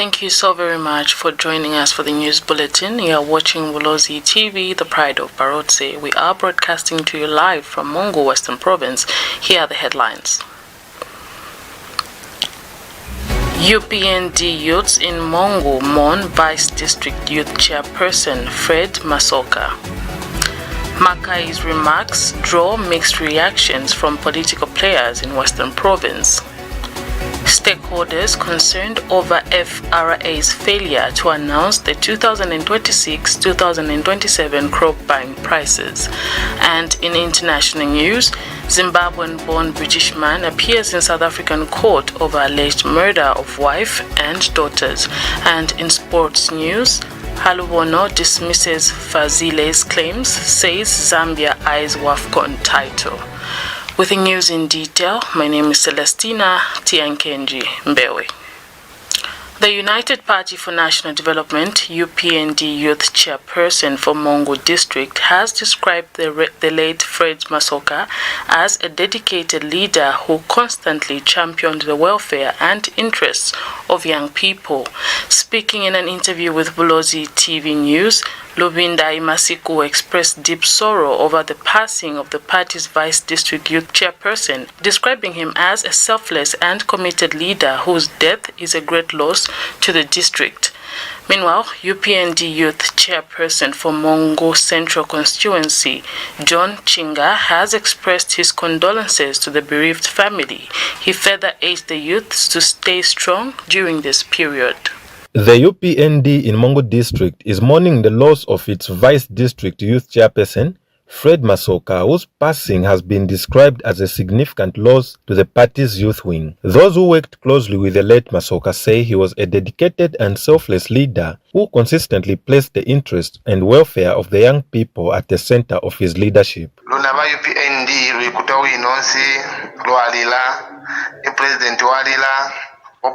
Thank you so very much for joining us for the news bulletin. You are watching Bulozi TV, the pride of Barotse. We are broadcasting to you live from MONGU, Western Province. Here are the headlines. UPND youths in MONGU mourn Vice District Youth Chairperson Fred MASOKA. MAKAI'S remarks draw mixed reactions from political players in Western Province. Stakeholders concerned over FRA'S failure to announce the 2026-2027 crop buying prices. And in international news, Zimbabwean-born British man appears in South African court over alleged murder of wife and daughters. And in sports news, HAALUBONO dismisses FAZILI'S claims, says Zambia eyes WAFCON title. With the news in detail, my name is Celestina Tiankenji Mbewe. The United Party for National Development, UPND Youth Chairperson for MONGU District, has described the late Fred MASOKA as a dedicated leader who constantly championed the welfare and interests of young people. Speaking in an interview with Bulozi TV News, Lubinda Imasiku expressed deep sorrow over the passing of the party's Vice District Youth Chairperson, describing him as a selfless and committed leader whose death is a great loss to the district. Meanwhile, UPND Youth Chairperson for MONGU Central Constituency, John Chinga, has expressed his condolences to the bereaved family. He further urged the youths to stay strong during this period. The UPND in MONGU District is mourning the loss of its Vice District Youth Chairperson, Fred MASOKA, whose passing has been described as a significant loss to the party's youth wing. Those who worked closely with the late MASOKA say he was a dedicated and selfless leader who consistently placed the interests and welfare of the young people at the center of his leadership. UPND President walila,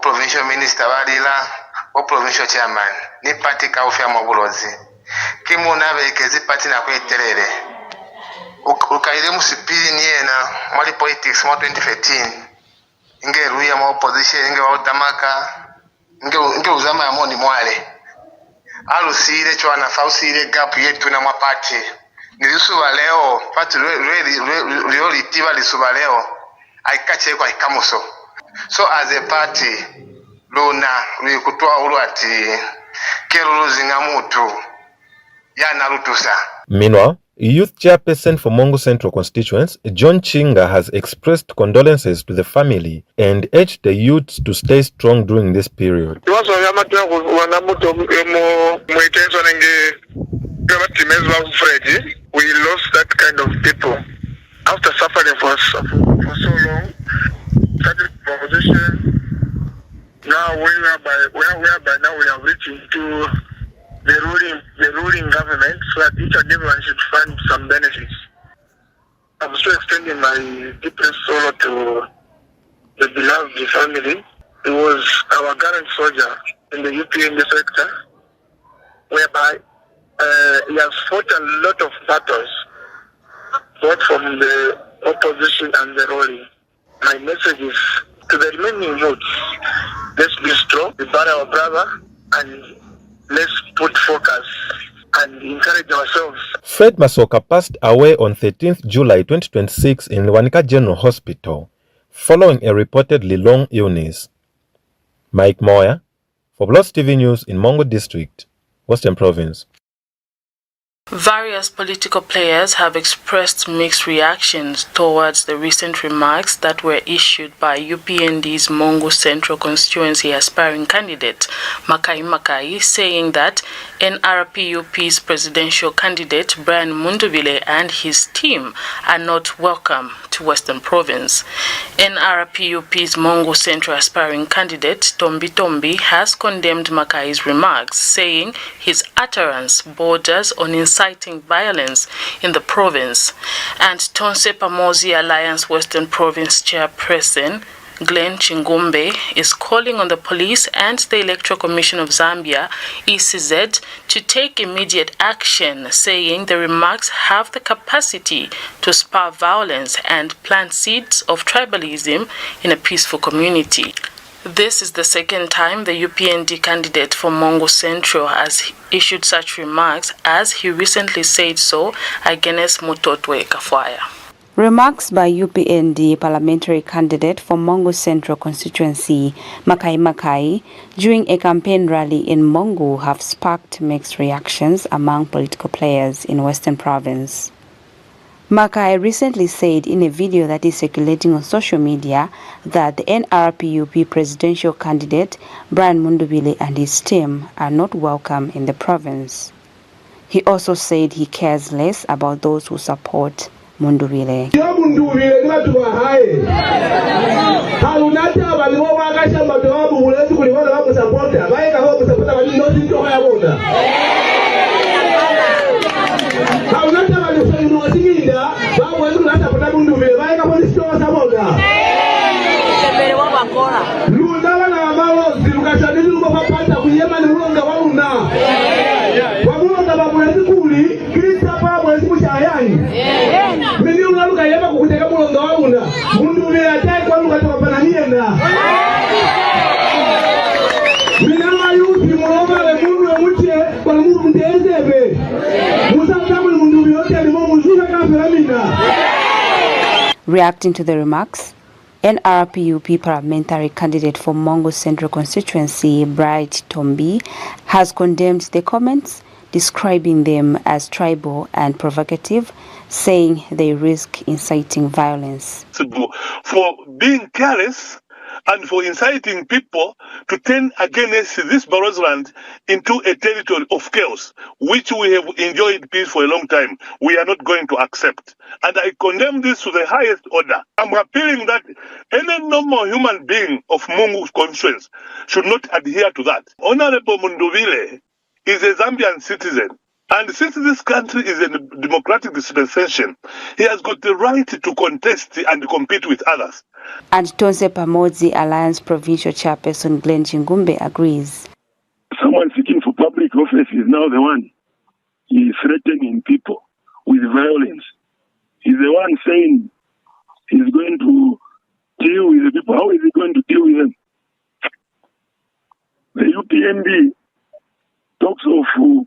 Provincial Minister walila, Provincial Chairman, ni party kaufya Bulozi. Kimu nabekezi party na kweterere. Ukaile musipiri niena mwali politics mwa 2013. Inge ruya mwa opposition, inge wautamaka, inge uzama ya moni mwale. Alusile chwana fausile gap yetu na mwa party. Nilisuba leo, party liolitiva lisuba leo, aikache kwa ikamuso. So as a party, luna kutoa uruati keluluzinga mutu ya narutusa. Meanwhile, Youth Chairperson for MONGU Central Constituents, John Chinga, has expressed condolences to the family and urged the youths to stay strong during this period. We lost that kind of people after suffering for so long. Started proposition. Now whereby now we are reaching to the ruling government so that each and everyone should find some benefits. I'm still extending my deepest sorrow to the beloved family. He was our current soldier in the UPND sector, whereby he has fought a lot of battles, both from the opposition and the ruling. My message is to the remaining youths, let's be strong, we bury our brother, and let's put focus and encourage ourselves. Fred MASOKA passed away on 13th July 2026 in Lewanika General Hospital, following a reportedly long illness. Mike Moya, for Bulozi TV News in MONGU District, Western Province. Various political players have expressed mixed reactions towards the recent remarks that were issued by UPND's MONGU Central Constituency aspiring candidate MAKAI, saying that NRPUP's presidential candidate Brian Mundubile and his team are not welcome to Western Province. NRPUP's MONGU Central aspiring candidate Tombi has condemned MAKAI'S remarks, saying his utterance borders on inciting violence in the province. And Tonse Pamozi Alliance Western Province Chairperson Glenn Chingumbe is calling on the police and the Electoral Commission of Zambia, ECZ, to take immediate action, saying the remarks have the capacity to spur violence and plant seeds of tribalism in a peaceful community. This is the second time the UPND candidate for MONGU Central has issued such remarks, as he recently said so against Mutotwe Kafwaya. Remarks by UPND parliamentary candidate for MONGU Central constituency, MAKAI'S, during a campaign rally in MONGU have sparked mixed reactions among political players in Western Province. MAKAI'S recently said in a video that is circulating on social media that the NRPUP presidential candidate Brian Mundubile and his team are not welcome in the province. He also said he cares less about those who support Mundubile. Reacting to the remarks, NRPUP parliamentary candidate for MONGU Central constituency, Bright Tombi, has condemned the comments, describing them as tribal and provocative, saying they risk inciting violence. For being careless and for inciting people to turn against this Bulozi land into a territory of chaos, which we have enjoyed peace for a long time, we are not going to accept. And I condemn this to the highest order. I'm appealing that any normal human being of Mungu's conscience should not adhere to that. Honorable Mundubile is a Zambian citizen. And since this country is a democratic dispensation, he has got the right to contest and compete with others. And Tonse Pamodzi Alliance Provincial Chairperson Glenn Chingumbe agrees. Someone seeking for public office is now the one he is threatening people with violence. He's the one saying he's going to deal with the people. How is he going to deal with them? The UPND talks of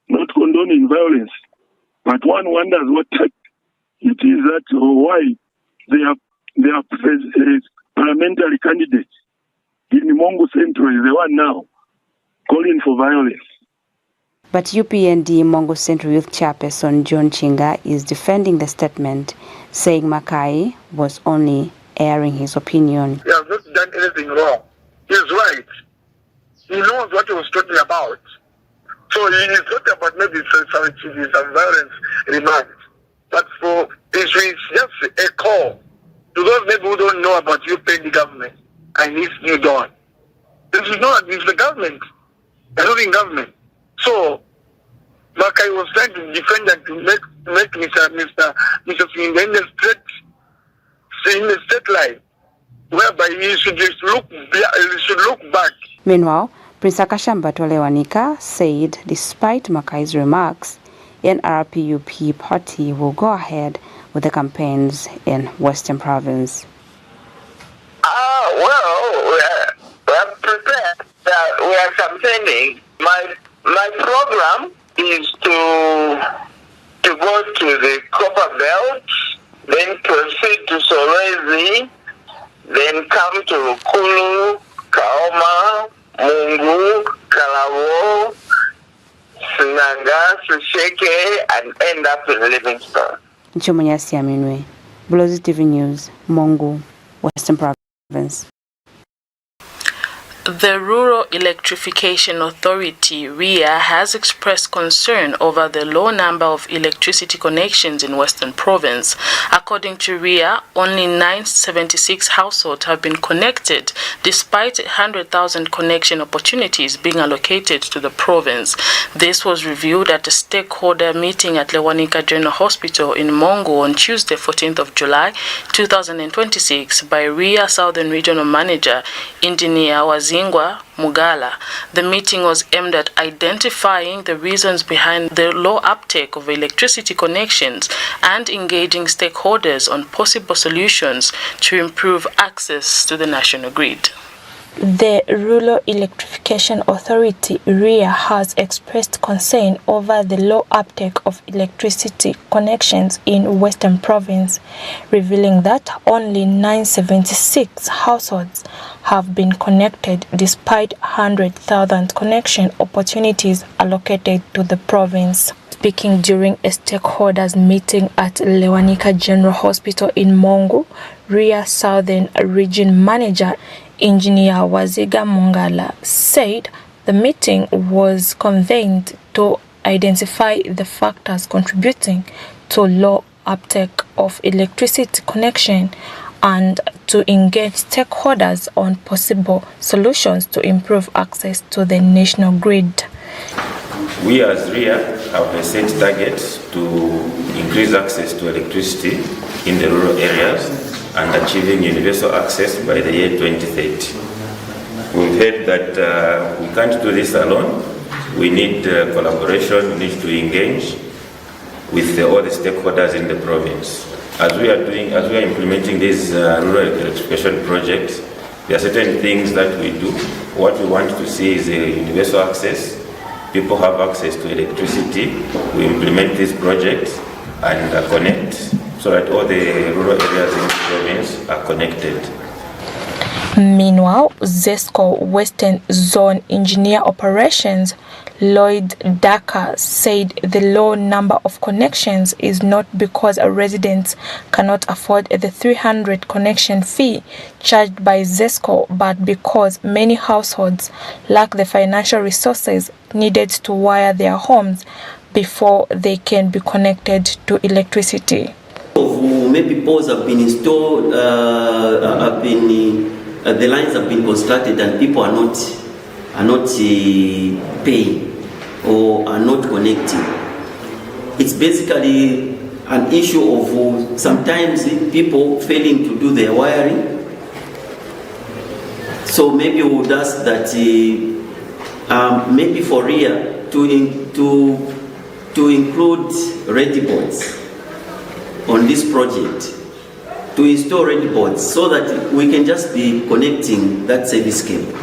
not condoning violence, but one wonders what it is that or why they are parliamentary candidates in MONGU Central is the one now calling for violence. But UPND MONGU Central Youth Chairperson John Chinga is defending the statement, saying MAKAI'S was only airing his opinion. He has not done anything wrong. He's right. He knows what he was talking about. So he is not about maybe some violence remarks, but it's just a call to those people who don't know about UPND government and its new dawn. This is the government. They're not in government. So MAKAI'S was trying to defend and to make Mr. Swindle in the straight line, whereby he should look back. Meanwhile, Prince Akashamba Tolewanika said despite MAKAI'S remarks, NRPUP party will go ahead with the campaigns in Western Province. We are prepared. We are campaigning. My program is to go to the Copper Belt, then proceed to Solwezi, then come to Rukulu, Kaoma, MONGU, Kalabo, Sinaga, Susheke, and end up in Livingstone. Nchomonyasi Aminwe, Bulozi TV News, MONGU, Western Province. The Rural Electrification Authority, REA, has expressed concern over the low number of electricity connections in Western Province. According to REA, only 976 households have been connected, despite 100,000 connection opportunities being allocated to the province. This was revealed at a stakeholder meeting at Lewanika General Hospital in MONGU on Tuesday, 14th of July, 2026, by REA Southern Regional Manager, Engineer Waziri Kazingwa Mugala. The meeting was aimed at identifying the reasons behind the low uptake of electricity connections and engaging stakeholders on possible solutions to improve access to the national grid. The Rural Electrification Authority, REA, has expressed concern over the low uptake of electricity connections in Western Province, revealing that only 976 households have been connected despite 100,000 connection opportunities allocated to the province. Speaking during a stakeholders meeting at Lewanika General Hospital in MONGU, REA Southern Region Manager Engineer Waziga Mungala said the meeting was convened to identify the factors contributing to low uptake of electricity connection and to engage stakeholders on possible solutions to improve access to the national grid. We as REA have a set target to increase access to electricity in the rural areas and achieving universal access by the year 2030. We've heard that we can't do this alone. We need collaboration, we need to engage with all the stakeholders in the province. As we are implementing these rural electrification projects, there are certain things that we do. What we want to see is a universal access. People have access to electricity. We implement these projects and connect so that all the rural areas in the province are connected. Meanwhile, ZESCO Western Zone Engineer Operations Lloyd Daka said the low number of connections is not because residents cannot afford the 300 connection fee charged by ZESCO, but because many households lack the financial resources needed to wire their homes before they can be connected to electricity. Maybe poles have been installed, the lines have been constructed, and people are not paying or are not connecting. It's basically an issue of sometimes people failing to do their wiring. So maybe we would ask that maybe for REA to include ready boards on this project, to install ready boards so that we can just be connecting that service cable.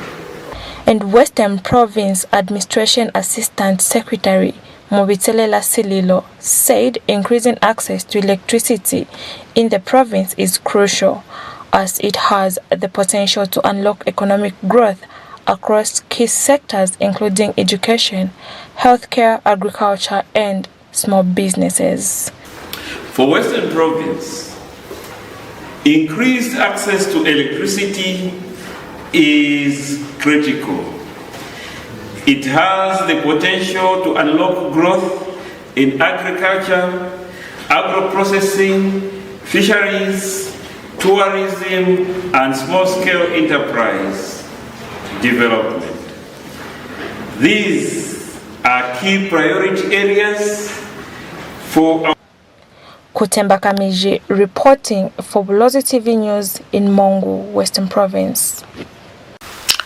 And Western Province Administration Assistant Secretary Mobitelela Sililo said increasing access to electricity in the province is crucial as it has the potential to unlock economic growth across key sectors including education, healthcare, agriculture and small businesses. For Western Province, increased access to electricity is critical. It has the potential to unlock growth in agriculture, agro-processing, fisheries, tourism, and small-scale enterprise development. These are key priority areas for our Kutemba Kamiji reporting for Bulozi TV News in MONGU, Western Province.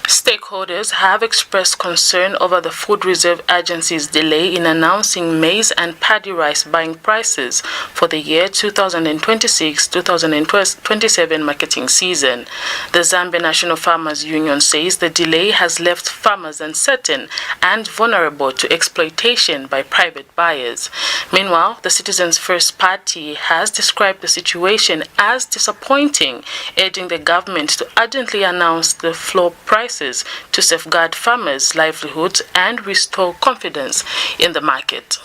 Stakeholders have expressed concern over the Food Reserve Agency's delay in announcing maize and paddy rice buying prices for the year 2026-2027 marketing season. The Zambia National Farmers Union says the delay has left farmers uncertain and vulnerable to exploitation by private buyers. Meanwhile, the Citizens First Party has described the situation as disappointing, urging the government to urgently announce the floor prices to safeguard farmers' livelihoods and restore confidence in the market.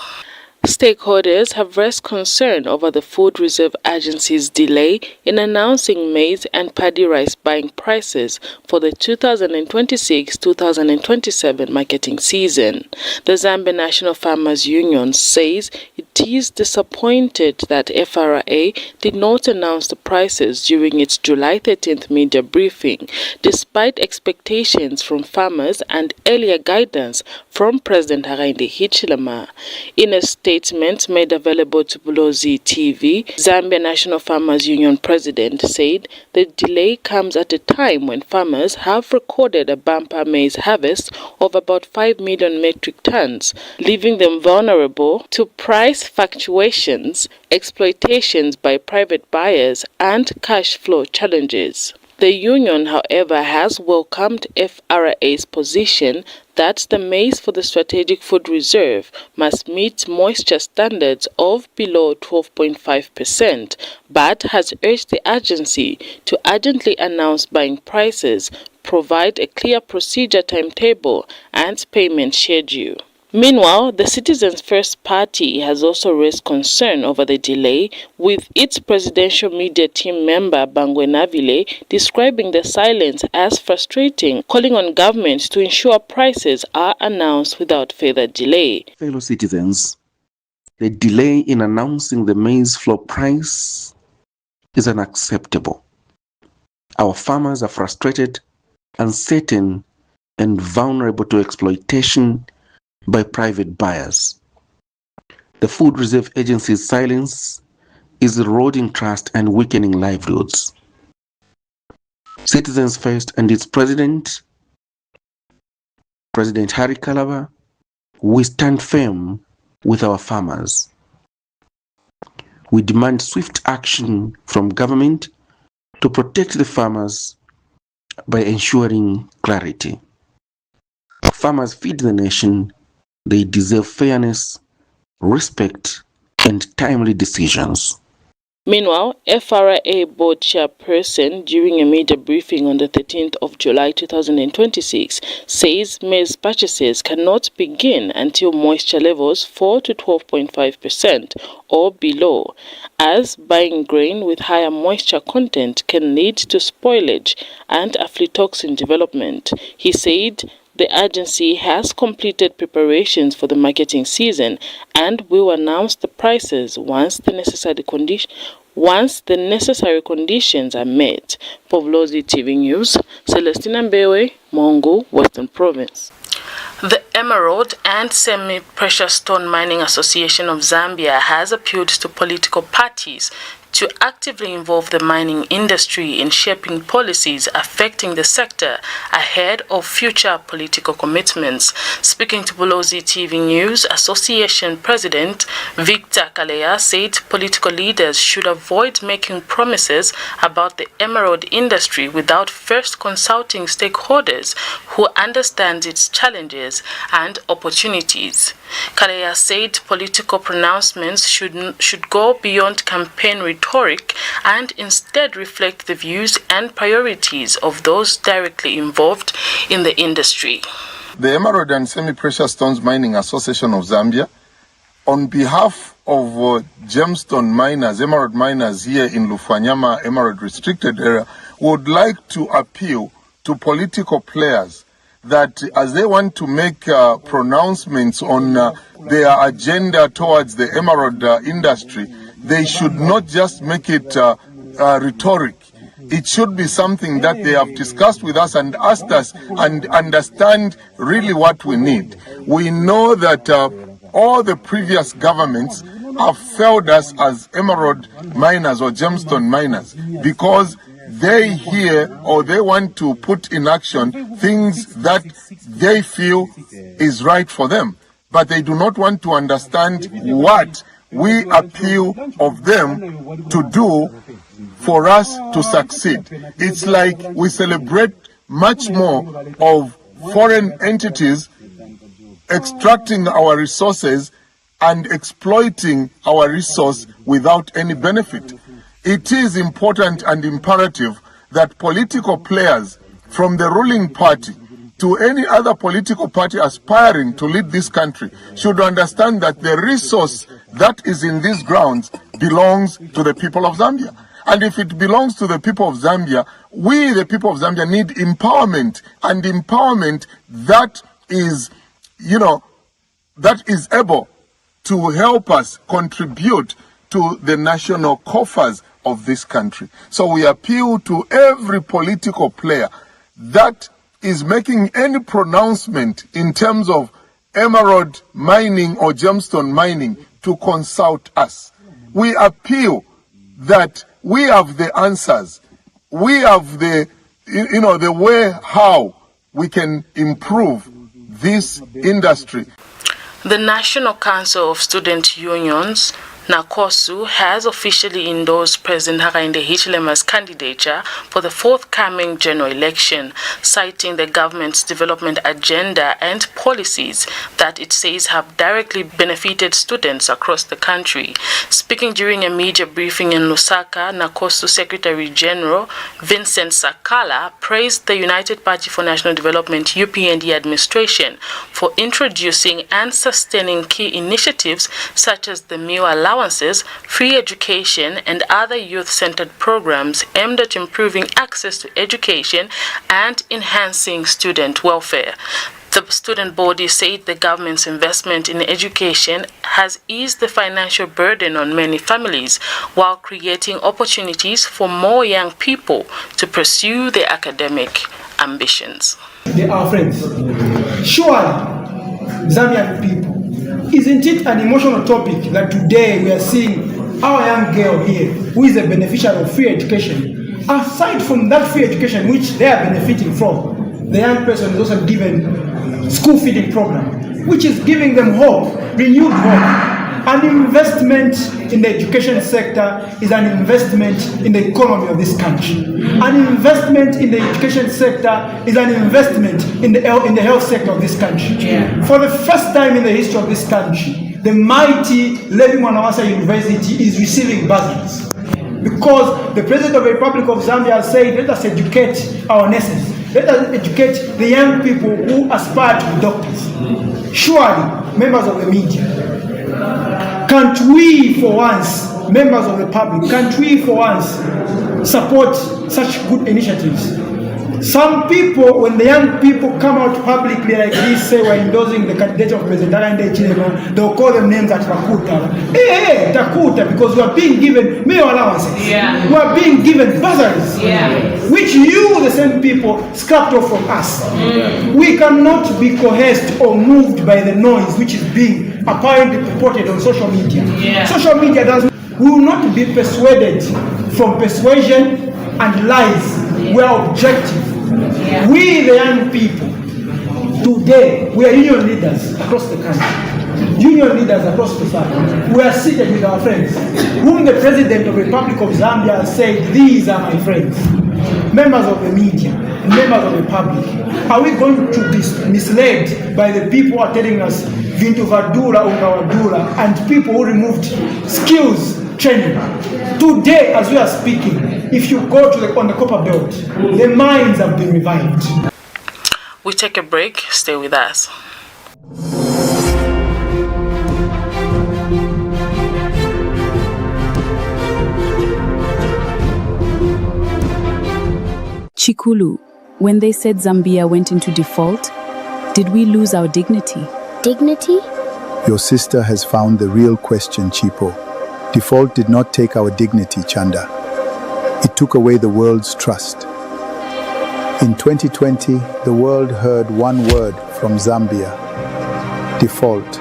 Stakeholders have raised concern over the Food Reserve Agency's delay in announcing maize and paddy rice buying prices for the 2026-2027 marketing season. The Zambia National Farmers Union says it he is disappointed that FRA did not announce the prices during its July 13th media briefing, despite expectations from farmers and earlier guidance from President Hakainde Hichilema. In a statement made available to Bulozi TV, Zambia National Farmers Union President said the delay comes at a time when farmers have recorded a bumper maize harvest of about 5 million metric tons, leaving them vulnerable to price fluctuations, exploitations by private buyers, and cash flow challenges. The union, however, has welcomed FRA's position that the maize for the strategic food reserve must meet moisture standards of below 12.5%, but has urged the agency to urgently announce buying prices, provide a clear procedure timetable and payment schedule. Meanwhile, the Citizens First Party has also raised concern over the delay, with its presidential media team member Bangwe Navile describing the silence as frustrating, calling on government to ensure prices are announced without further delay. Fellow citizens, the delay in announcing the maize floor price is unacceptable. Our farmers are frustrated, uncertain, and vulnerable to exploitation by private buyers. The Food Reserve Agency's silence is eroding trust and weakening livelihoods. Citizens First and its president, President Harry Kalaba, we stand firm with our farmers. We demand swift action from government to protect the farmers by ensuring clarity. Farmers feed the nation. They deserve fairness, respect, and timely decisions. Meanwhile, FRA board chairperson, during a media briefing on the 13th of July 2026, says maize purchases cannot begin until moisture levels fall to 12.5% or below, as buying grain with higher moisture content can lead to spoilage and aflatoxin development. He said the agency has completed preparations for the marketing season and will announce the prices once the necessary conditions are met. For Bulozi TV News, Celestina Mbewe, MONGU, Western Province. The Emerald and Semi-Precious Stone Mining Association of Zambia has appealed to political parties to actively involve the mining industry in shaping policies affecting the sector ahead of future political commitments. Speaking to Bulozi TV News, Association President Victor Kaleya said political leaders should avoid making promises about the emerald industry without first consulting stakeholders who understand its challenges and opportunities. Kaleya said political pronouncements should go beyond campaign rhetoric and instead reflect the views and priorities of those directly involved in the industry. The Emerald and Semi-Precious Stones Mining Association of Zambia, on behalf of gemstone miners, emerald miners here in Lufanyama Emerald Restricted Area, would like to appeal to political players that as they want to make pronouncements on their agenda towards the emerald industry, they should not just make it rhetoric. It should be something that they have discussed with us and asked us and understand really what we need. We know that all the previous governments have failed us as emerald miners or gemstone miners because they hear or they want to put in action things that they feel is right for them, but they do not want to understand what we appeal of them to do for us to succeed. It's like we celebrate much more of foreign entities extracting our resources and exploiting our resource without any benefit. It is important and imperative that political players from the ruling party to any other political party aspiring to lead this country should understand that the resource that is in these grounds belongs to the people of Zambia. And if it belongs to the people of Zambia, we, the people of Zambia, need empowerment, and empowerment that is, that is able to help us contribute to the national coffers of this country. So we appeal to every political player that is making any pronouncement in terms of emerald mining or gemstone mining to consult us. We appeal that we have the answers. We have the way how we can improve this industry. The National Council of Student Unions, NACOSU, has officially endorsed President Hakainde Hichilema's candidature for the forthcoming general election, citing the government's development agenda and policies that it says have directly benefited students across the country. Speaking during a media briefing in Lusaka, NACOSU Secretary General Vincent Sakala praised the United Party for National Development UPND administration for introducing and sustaining key initiatives such as the meal allowance, free education, and other youth-centered programs aimed at improving access to education and enhancing student welfare. The student body said the government's investment in education has eased the financial burden on many families while creating opportunities for more young people to pursue their academic ambitions. They are friends. Surely, Zambian people, isn't it an emotional topic that today we are seeing our young girl here who is a beneficiary of free education? Aside from that free education which they are benefiting from, the young person is also given school feeding program, which is giving them hope, renewed hope. An investment in the education sector is an investment in the economy of this country. An investment in the education sector is an investment in the health sector of this country. Yeah. For the first time in the history of this country, the mighty Levi Mwanawasa University is receiving bursaries. Because the President of the Republic of Zambia has said, let us educate our nurses. Let us educate the young people who aspire to be doctors. Surely, members of the media, can't we for once, members of the public, can't we for once support such good initiatives? Some people, when the young people come out publicly like this, say we're endorsing the candidate of President Hakainde Hichilema, they'll call them names at Takuta. Hey, Takuta, because we are being given meal allowances. Yeah. We are being given bursaries, which you, the same people, scrapped off from us. We cannot be coerced or moved by the noise which is being apparently purported on social media. Social media we will not be persuaded from persuasion and lies. We are objective. We, the young people, today, we are union leaders across the country. Union leaders across the country. We are seated with our friends, whom the President of the Republic of Zambia has said, these are my friends. Members of the media, members of the public, are we going to be misled by the people who are telling us Vintu Vadula, Ungawadula, and people who removed skills training? Today, as we are speaking, if you go to on the copper belt, the mines have been revived. We take a break. Stay with us. Chikulu, when they said Zambia went into default, did we lose our dignity? Dignity? Your sister has found the real question, Chipo. Default did not take our dignity, Chanda. It took away the world's trust. In 2020, the world heard one word from Zambia: default.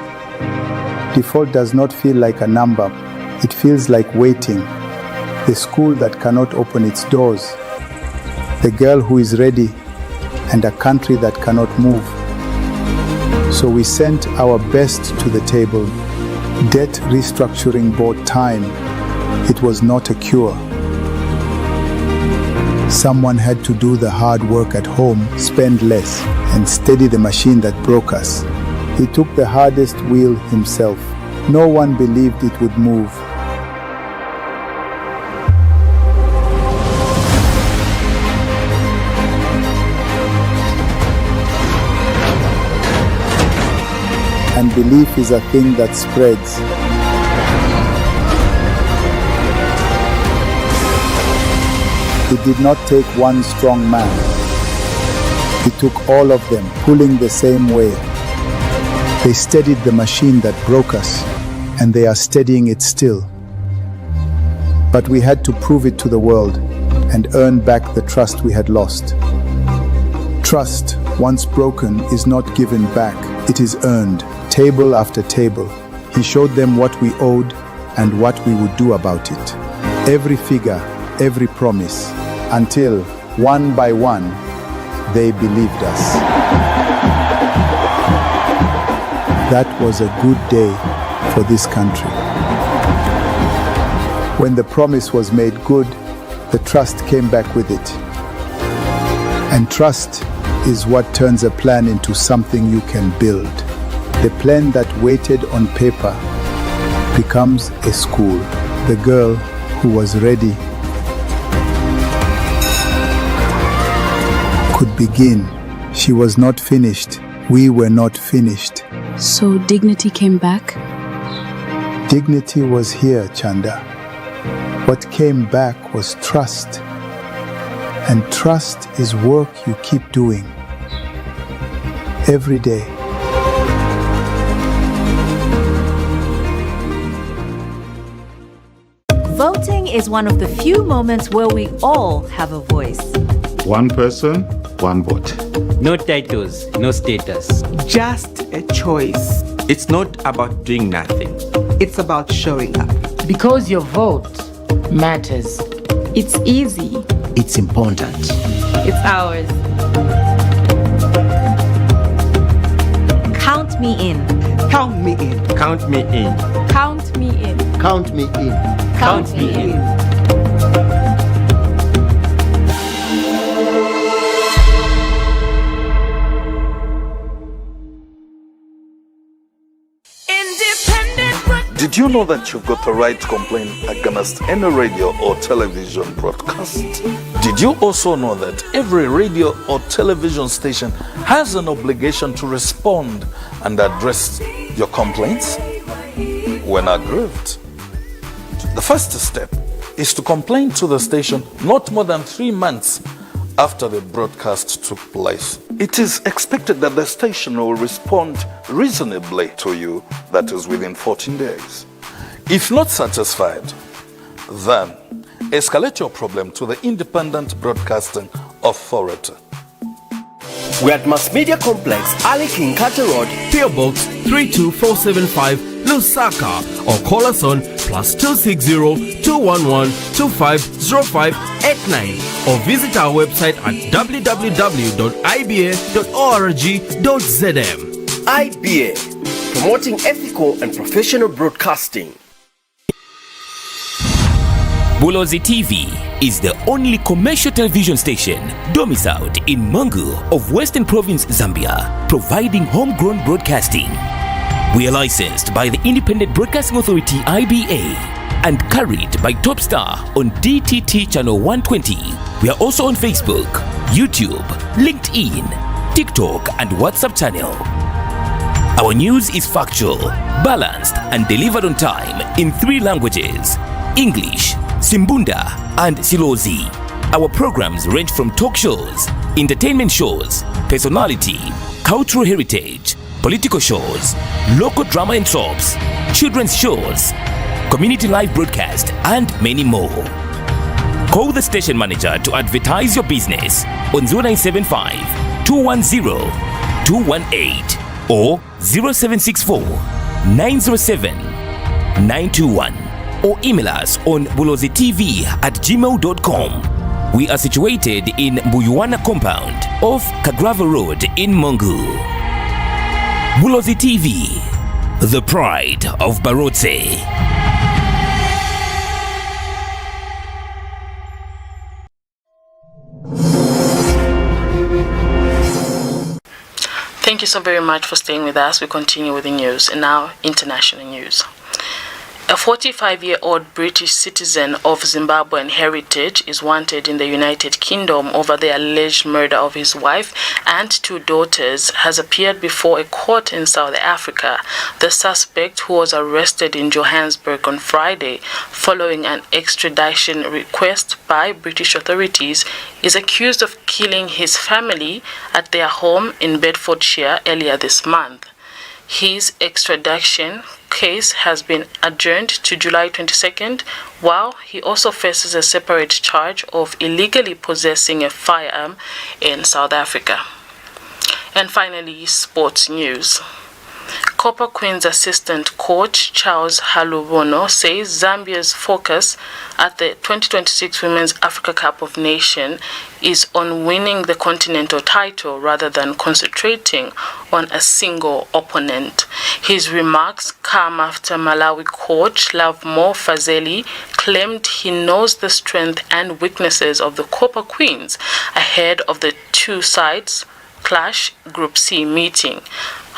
Default does not feel like a number. It feels like waiting. The school that cannot open its doors. The girl who is ready, and a country that cannot move. So we sent our best to the table. Debt restructuring bought time. It was not a cure. Someone had to do the hard work at home, spend less, and steady the machine that broke us. He took the hardest wheel himself. No one believed it would move. And belief is a thing that spreads. It did not take one strong man. It took all of them pulling the same way. They steadied the machine that broke us. and they are steadying it still. But we had to prove it to the world and earn back the trust we had lost. Trust, once broken, is not given back, it is earned, table after table. He showed them what we owed and what we would do about it. Every figure, every promise, until, one by one, they believed us. That was a good day for this country. When the promise was made good, the trust came back with it. And trust is what turns a plan into something you can build. The plan that waited on paper becomes a school. The girl who was ready could begin. She was not finished. We were not finished. So dignity came back? Dignity was here, Chanda. What came back was trust. And trust is work you keep doing every day. Voting is one of the few moments where we all have a voice. One person, one vote. No titles, no status. Just a choice. It's not about doing nothing. It's about showing up. Because your vote matters. It's easy. It's important. It's ours. Count me in. Count me in. Count me in. Count me in. Count me in. Count me in. Did you know that you've got the right to complain against any radio or television broadcast? Did you also know that every radio or television station has an obligation to respond and address your complaints when aggrieved? The first step is to complain to the station not more than 3 months after the broadcast took place. It is expected that the station will respond reasonably to you, that is within 14 days. If not satisfied, then escalate your problem to the Independent Broadcasting Authority. We're at Mass Media Complex, Ali King Carter Road, PO Box 32475, Lusaka, or call us on +260 211 250589 or visit our website at www.iba.org.zm. IBA, promoting ethical and professional broadcasting. Bulozi TV is the only commercial television station domiciled in MONGU of Western Province, Zambia, providing homegrown broadcasting. We are licensed by the Independent Broadcasting Authority IBA and carried by TopStar on DTT Channel 120. We are also on Facebook, YouTube, LinkedIn, TikTok and WhatsApp channel. Our news is factual, balanced and delivered on time in 3 languages: English, Simbunda and Silozi. Our programs range from talk shows, entertainment shows, personality, cultural heritage, political shows, local drama and soaps, children's shows, community live broadcast, and many more. Call the station manager to advertise your business on 0975 210 218 or 0764 907 921 or email us on bulozitv@gmail.com. We are situated in Buyuana compound off Kagrava Road in MONGU. Bulozi TV, the pride of Barotse. Thank you so very much for staying with us. We continue with the news, and now international news. A 45-year-old British citizen of Zimbabwean heritage is wanted in the United Kingdom over the alleged murder of his wife and 2 daughters, has appeared before a court in South Africa. The suspect, who was arrested in Johannesburg on Friday following an extradition request by British authorities, is accused of killing his family at their home in Bedfordshire earlier this month. His extradition case has been adjourned to July 22nd, while he also faces a separate charge of illegally possessing a firearm in South Africa. And finally, sports news. Copper Queen's assistant coach Charles HAALUBONO says Zambia's focus at the 2026 Women's Africa Cup of Nations is on winning the continental title rather than concentrating on a single opponent. His remarks come after Malawi coach Lovemore Fazeli claimed he knows the strength and weaknesses of the Copper Queens ahead of the two sides' clash Group C meeting.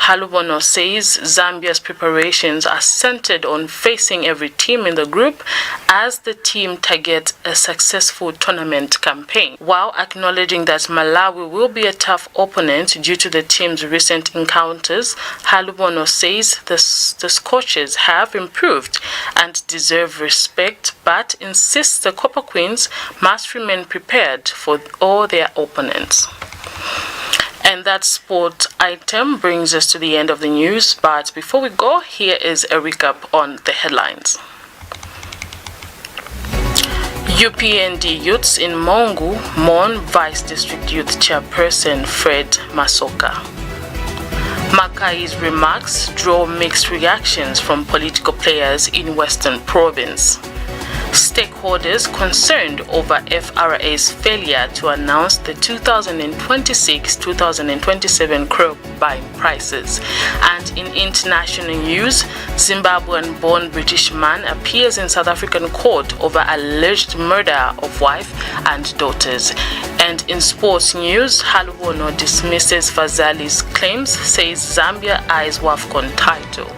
HAALUBONO says Zambia's preparations are centered on facing every team in the group as the team targets a successful tournament campaign, while acknowledging that Malawi will be a tough opponent due to the team's recent encounters. HAALUBONO says the Scorchers have improved and deserve respect, but insists the Copper Queens must remain prepared for all their opponents. And that sport item brings us to the end of the news. But before we go, here is a recap on the headlines. UPND youths in MONGU mourn Vice District Youth Chairperson Fred MASOKA. MAKAI'S remarks draw mixed reactions from political players in Western Province. Stakeholders concerned over FRA'S failure to announce the 2026-2027 crop buying prices. And in international news, Zimbabwean-born British man appears in South African court over alleged murder of wife and daughters. And in sports news, HAALUBONO dismisses FAZILI'S claims, says Zambia eyes WAFCON title.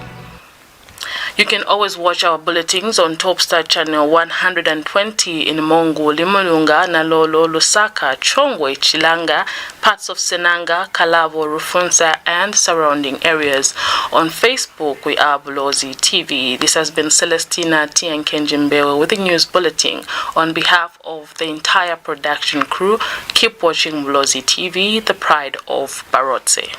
You can always watch our bulletins on TopStar Channel 120 in MONGU, Limulunga, Nalolo, Lusaka, Chongwe, Chilanga, parts of Senanga, Kalabo, Rufunsa, and surrounding areas. On Facebook, we are Bulozi TV. This has been Celestina Tiankenjimbewe with the news bulletin. On behalf of the entire production crew, keep watching Bulozi TV, the pride of Barotse.